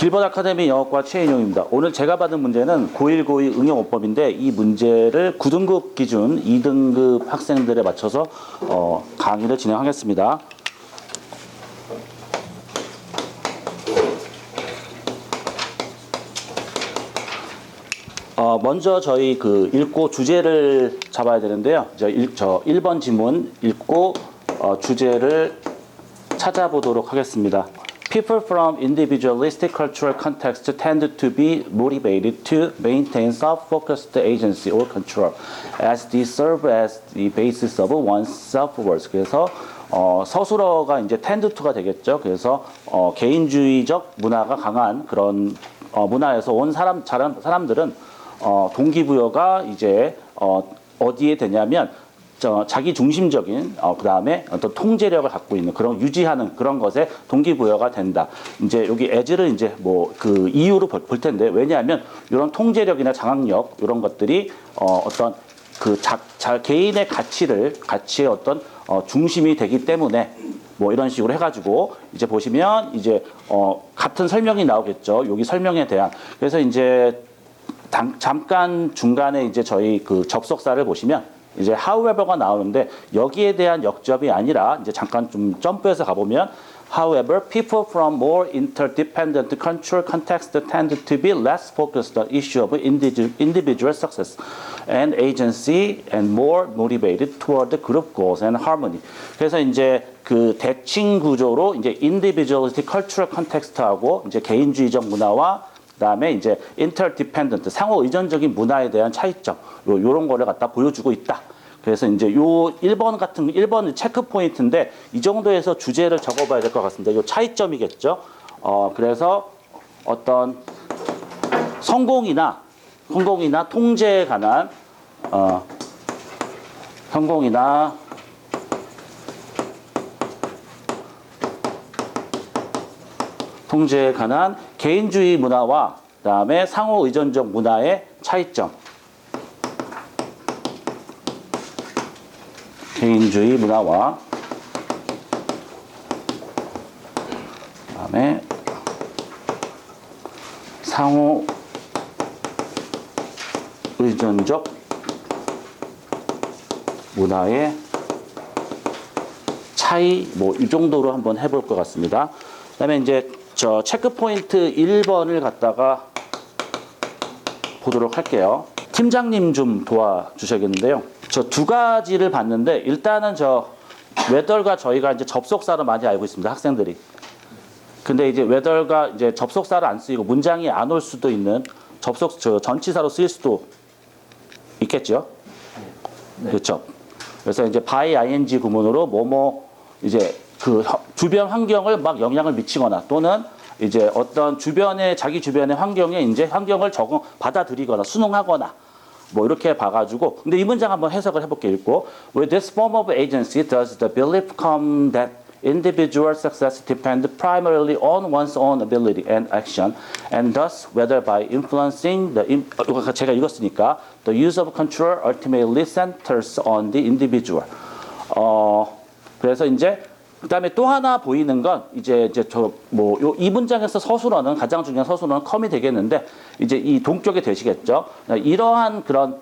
길버드 아카데미 영어과 최인용입니다. 오늘 제가 받은 문제는 고1, 고2 응용어법인데 이 문제를 9등급 기준 2등급 학생들에 맞춰서 강의를 진행하겠습니다. 먼저 저희 읽고 주제를 잡아야 되는데요. 저 1번 지문 읽고 주제를 찾아보도록 하겠습니다. People from individualistic cultural contexts tend to be motivated to maintain self-focused agency or control, as these serve as the basis of one's self-worth. 그래서 서술어가 이제 tend to가 되겠죠. 그래서 개인주의적 문화가 강한 그런 문화에서 온 사람들은 동기부여가 이제 어디에 되냐면 자기 중심적인 그다음에 어떤 통제력을 갖고 있는 그런 유지하는 그런 것에 동기부여가 된다. 이제 여기 as를 이제 그 이유로 볼 텐데 왜냐하면 이런 통제력이나 장악력 이런 것들이 어떤 개인의 가치의 어떤 중심이 되기 때문에 이런 식으로 해가지고 이제 보시면 이제 같은 설명이 나오겠죠. 여기 설명에 대한 그래서 이제 잠깐 중간에 이제 저희 접속사를 보시면 이제 however가 나오는데 여기에 대한 역접이 아니라 이제 잠깐 좀 점프해서 가보면 however, people from more interdependent cultural contexts tend to be less focused on issue of individual success and agency and more motivated toward the group goals and harmony. 그래서 이제 대칭 구조로 이제 individualistic cultural context하고 이제 개인주의적 문화와 그다음에 이제 interdependent 상호 의존적인 문화에 대한 차이점 요런 거를 갖다 보여주고 있다. 그래서 이제 요 1번 체크 포인트인데 이 정도에서 주제를 적어봐야 될 것 같습니다. 요 차이점이겠죠. 그래서 어떤 성공이나 통제에 관한 통제에 관한 개인주의 문화와 그다음에 상호 의존적 문화의 차이점. 개인주의 문화와 그다음에 상호 의존적 문화의 차이 이 정도로 한번 해볼 것 같습니다. 그다음에 이제 저 체크 포인트 1번을 갖다가 보도록 할게요. 팀장님 좀 도와주셔야겠는데요. 저 두 가지를 봤는데 일단은 whether가 저희가 이제 접속사로 많이 알고 있습니다. 학생들이. 근데 이제 whether가 이제 접속사를 안 쓰이고 문장이 안 올 수도 있는 전치사로 쓰일 수도 있겠죠. 네. 그렇죠. 그래서 이제 by ing 구문으로 이제 주변 환경을 막 영향을 미치거나 또는 이제 어떤 자기 주변의 환경에 이제 환경을 받아들이거나 순응하거나 이렇게 봐가지고 근데 이 문장 한번 해석을 해볼게요. 읽고 With this form of agency does the belief come that individual success depends primarily on one's own ability and action and thus whether by influencing 제가 읽었으니까 the use of control ultimately centers on the individual. 그래서 이제 그다음에 또 하나 보이는 건 이 문장에서 서술어는 가장 중요한 서술어는 컴이 되겠는데 이제 이 동격이 되시겠죠. 이러한 그런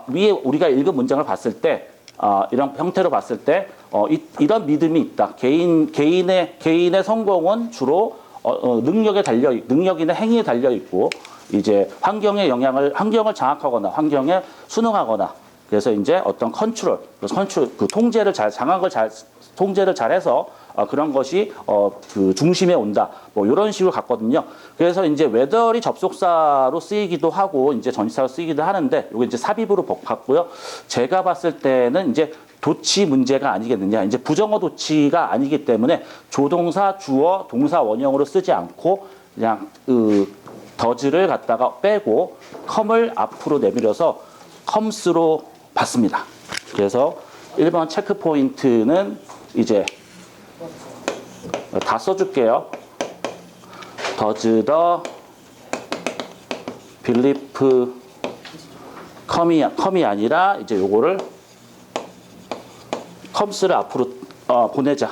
위에 우리가 읽은 문장을 봤을 때 이런 형태로 봤을 때 이런 믿음이 있다. 개인의 성공은 주로 능력이나 행위에 달려 있고 이제 환경을 장악하거나 환경에 순응하거나 그래서 이제 어떤 통제를 잘해서 그런 것이 중심에 온다. 이런 식으로 갔거든요. 그래서 이제 whether이 접속사로 쓰이기도 하고 이제 전치사로 쓰이기도 하는데 이게 이제 삽입으로 봤고요. 제가 봤을 때는 이제 도치 문제가 아니겠느냐. 이제 부정어 도치가 아니기 때문에 조동사, 주어, 동사 원형으로 쓰지 않고 그냥 does를 갖다가 빼고 come을 앞으로 내밀어서 comes로 봤습니다. 그래서 1번 체크 포인트는 이제 다 써줄게요. Does the belief come이 아니라 이제 요거를 comes를 앞으로 보내자.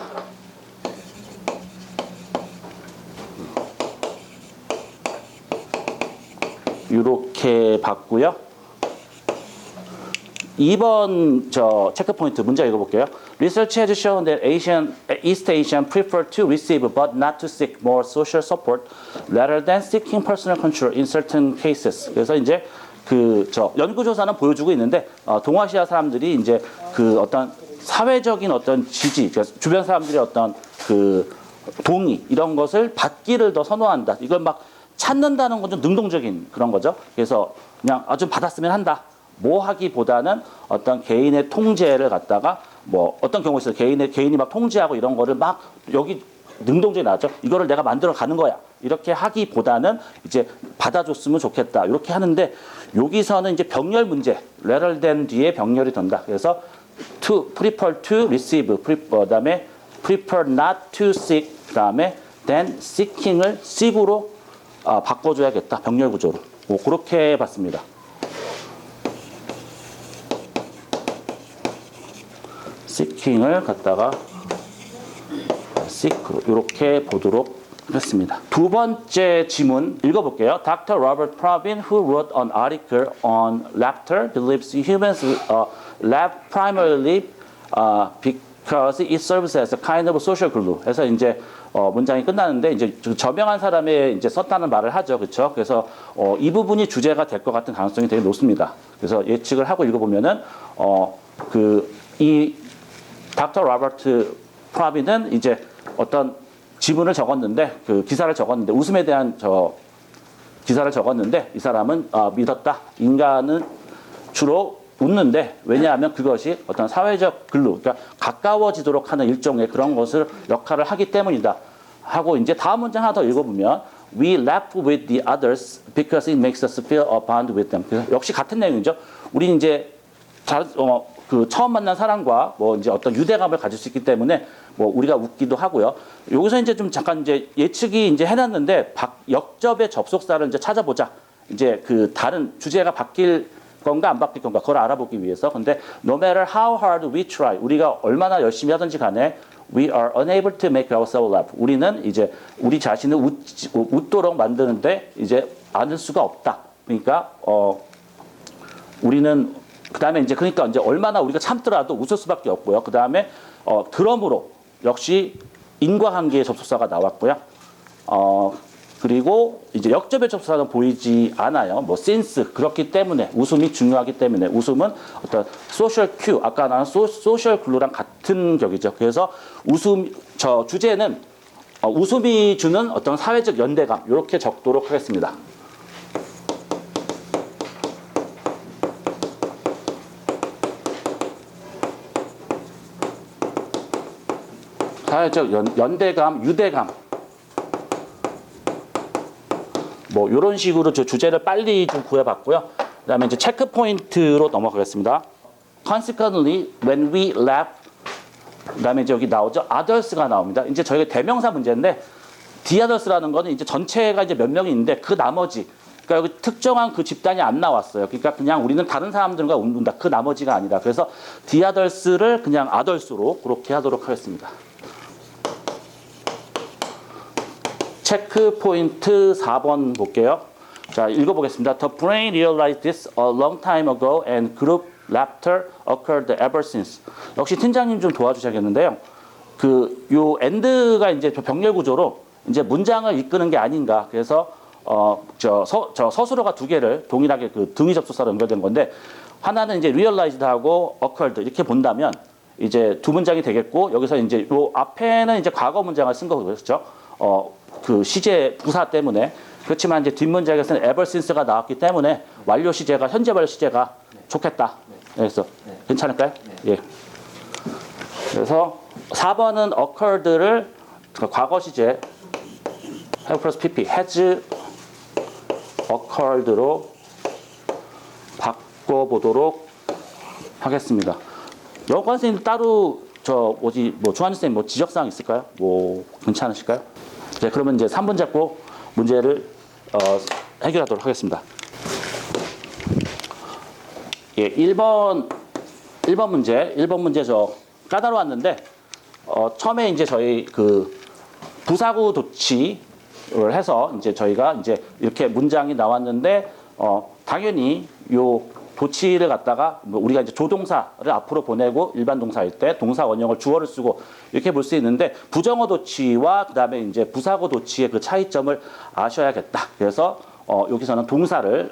이렇게 봤고요. 2번 체크 포인트 문제 읽어볼게요. Research has shown that East Asian prefer to receive but not to seek more social support rather than seeking personal control in certain cases. 그래서 이제 연구조사는 보여주고 있는데 동아시아 사람들이 이제 어떤 사회적인 어떤 지지, 그러니까 주변 사람들의 어떤 동의 이런 것을 받기를 더 선호한다. 이걸 막 찾는다는 건 좀 능동적인 그런 거죠. 그래서 그냥 좀 받았으면 한다. 뭐 하기보다는 어떤 개인의 통제를 갖다가 뭐 어떤 경우에 있어서 개인이 막 통제하고 이런 거를 막 여기 능동적이 나왔죠. 이거를 내가 만들어 가는 거야. 이렇게 하기보다는 이제 받아줬으면 좋겠다. 이렇게 하는데 여기서는 이제 병렬 문제, rather than 뒤에 병렬이 된다. 그래서 prefer to receive, 그다음에 prefer not to seek, 그다음에 then seeking을 seek으로 바꿔줘야겠다. 병렬 구조로. 뭐 그렇게 봤습니다. seeking을 갖다가 seek로 이렇게 보도록 했습니다. 두 번째 지문 읽어볼게요. Dr. Robert Pravin, who wrote an article on laughter, believes humans laugh primarily because it serves as a kind of social glue. 그래서 이제 문장이 끝나는데 이제 저명한 사람의 이제 썼다는 말을 하죠, 그렇죠? 그래서 이 부분이 주제가 될 것 같은 가능성이 되게 높습니다. 그래서 예측을 하고 읽어보면은 이 닥터 로버트 프라빈은 이제 어떤 지문을 적었는데 기사를 적었는데 웃음에 대한 기사를 적었는데 이 사람은 믿었다. 인간은 주로 웃는데 왜냐하면 그것이 어떤 사회적 글루, 그러니까 가까워지도록 하는 일종의 그런 것을 역할을 하기 때문이다. 하고 이제 다음 문장 하나 더 읽어보면 We laugh with the others because it makes us feel a bond with them. 그래서 역시 같은 내용이죠. 우리 이제 처음 만난 사람과 뭐 이제 어떤 유대감을 가질 수 있기 때문에 뭐 우리가 웃기도 하고요. 여기서 이제 좀 잠깐 이제 예측이 이제 해놨는데 역접의 접속사를 이제 찾아보자. 이제 다른 주제가 바뀔 건가 안 바뀔 건가 그걸 알아보기 위해서. 근데 no matter how hard we try, 우리가 얼마나 열심히 하든지 간에 we are unable to make ourselves laugh. 우리는 이제 우리 자신을 웃도록 만드는데 이제 않을 수가 없다. 그러니까 우리는 그다음에 이제 그러니까 이제 얼마나 우리가 참더라도 웃을 수밖에 없고요. 그다음에 그러므로 역시 인과관계의 접속사가 나왔고요. 그리고 이제 역접의 접속사는 보이지 않아요. 뭐 since 그렇기 때문에 웃음이 중요하기 때문에 웃음은 어떤 소셜 큐 아까 나온 소셜 글루랑 같은 격이죠. 그래서 주제는 웃음이 주는 어떤 사회적 연대감 이렇게 적도록 하겠습니다. 사회적 연대감, 유대감 뭐 이런 식으로 저 주제를 빨리 좀 구해봤고요. 그다음에 이제 체크 포인트로 넘어가겠습니다. Consequently, when we laugh, 그다음에 이제 여기 나오죠. others가 나옵니다. 이제 저희가 대명사 문제인데 the others라는 거는 이제 전체가 이제 몇 명이 있는데 그 나머지, 그러니까 여기 특정한 그 집단이 안 나왔어요. 그러니까 그냥 우리는 다른 사람들과 웃는다. 그 나머지가 아니라. 그래서 the others를 그냥 others로 그렇게 하도록 하겠습니다. 체크 포인트 4번 볼게요. 자, 읽어보겠습니다. The brain realized this a long time ago and group laughter occurred ever since. 역시 팀장님 좀 도와주셔야겠는데요. 요 end가 이제 병렬 구조로 이제 문장을 이끄는 게 아닌가. 그래서 서술어가 두 개를 동일하게 등위 접속사로 연결된 건데 하나는 이제 realized하고 occurred 이렇게 본다면 이제 두 문장이 되겠고 여기서 이제 요 앞에는 이제 과거 문장을 쓴 거고요. 그렇죠? 시제 부사 때문에 그렇지만 이제 뒷문장에서는 ever since가 나왔기 때문에 완료 시제가 현재 완료 시제가 좋겠다. 그래서 괜찮을까요? 예. 그래서 4번은 occurred를 과거 시제 have plus pp has occurred로 바꿔보도록 하겠습니다. 영어 선생님 따로 주한주 선생님 뭐 지적사항 있을까요? 뭐 괜찮으실까요? 네, 그러면 이제 3번 잡고 문제를 해결하도록 하겠습니다. 예, 1번 문제 까다로웠는데 처음에 이제 저희 부사구 도치를 해서 이제 저희가 이제 이렇게 문장이 나왔는데 당연히 요 도치를 갖다가 뭐 우리가 이제 조동사를 앞으로 보내고 일반 동사일 때 동사 원형을 주어를 쓰고 이렇게 볼 수 있는데 부정어 도치와 그다음에 이제 부사고 도치의 그 차이점을 아셔야겠다. 그래서 여기서는 동사를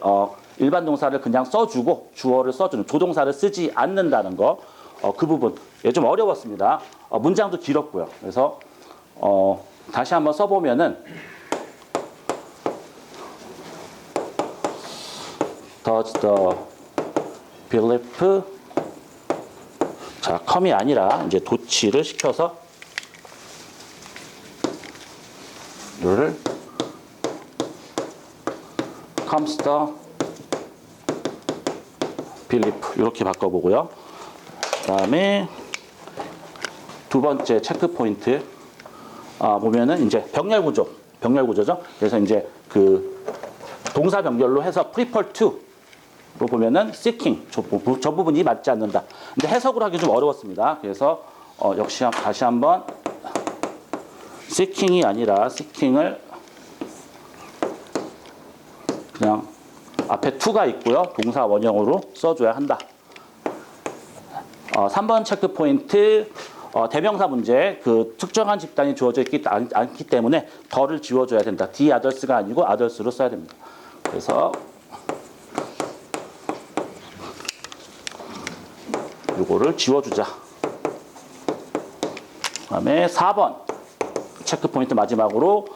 일반 동사를 그냥 써주고 주어를 써주는 조동사를 쓰지 않는다는 거, 그 부분 좀 어려웠습니다. 문장도 길었고요. 그래서 다시 한번 써보면은 Does the Philip 자 come이 아니라 이제 도치를 시켜서 를 comes the Philip 이렇게 바꿔보고요. 그다음에 두 번째 체크 포인트 보면은 이제 병렬 구조죠. 그래서 이제 그 동사 병렬로 해서 prefer to로 보면은 seeking 저 부분이 맞지 않는다. 근데 해석을 하기 좀 어려웠습니다. 그래서 역시 다시 한번 seeking이 아니라 seeking을 그냥 앞에 to가 있고요. 동사 원형으로 써줘야 한다. 3번 체크 포인트 대명사 문제 그 특정한 집단이 주어져 있지 않기 때문에 더를 지워줘야 된다. the others가 아니고 others로 써야 됩니다. 그래서 이거를 지워주자. 그다음에 4번 체크 포인트 마지막으로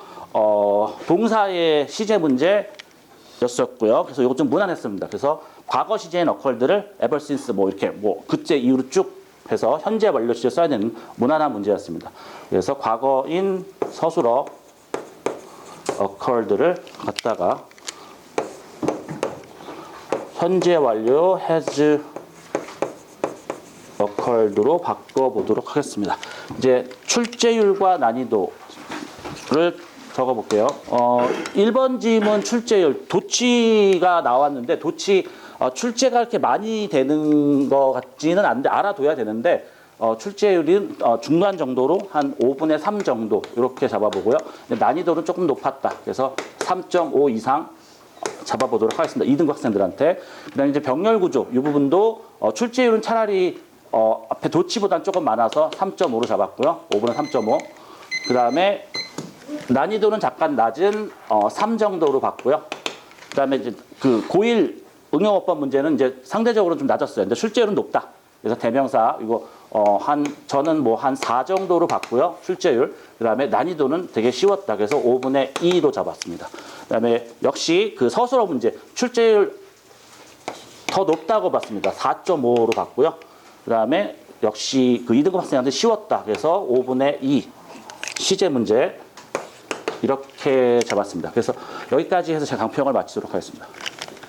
동사의 시제 문제였었고요. 그래서 이거 좀 무난했습니다. 그래서 과거 시제인 occurred를 ever since 뭐 이렇게 뭐 그때 이후로 쭉 해서 현재 완료 시제 써야 되는 무난한 문제였습니다. 그래서 과거인 서술어 occurred를 갖다가 현재 완료 has occurred로 바꿔보도록 하겠습니다. 이제 출제율과 난이도를 적어볼게요. 1번 지문 출제율 도치가 나왔는데 도치 출제가 이렇게 많이 되는 것 같지는 않은데 알아둬야 되는데 출제율은 중간 정도로 한 5분의 3 정도 이렇게 잡아보고요. 난이도는 조금 높았다. 그래서 3.5 이상 잡아보도록 하겠습니다. 2등급 학생들한테. 그다음에 이제 병렬 구조 이 부분도 출제율은 차라리 앞에 도치보다는 조금 많아서 3.5로 잡았고요. 5분의 3.5. 그다음에 난이도는 잠깐 낮은 3 정도로 봤고요. 그다음에 이제 그 고1 응용어법 문제는 이제 상대적으로 좀 낮았어요. 근데 출제율은 높다. 그래서 대명사 이거 저는 뭐 한 4 정도로 봤고요. 출제율. 그다음에 난이도는 되게 쉬웠다. 그래서 5분의 2로 잡았습니다. 그다음에 역시 그 서술어 문제 출제율 더 높다고 봤습니다. 4.5로 봤고요. 그다음에 역시 그 2등급 학생한테 쉬웠다. 그래서 5분의 2 시제 문제 이렇게 잡았습니다. 그래서 여기까지 해서 제가 강평을 마치도록 하겠습니다.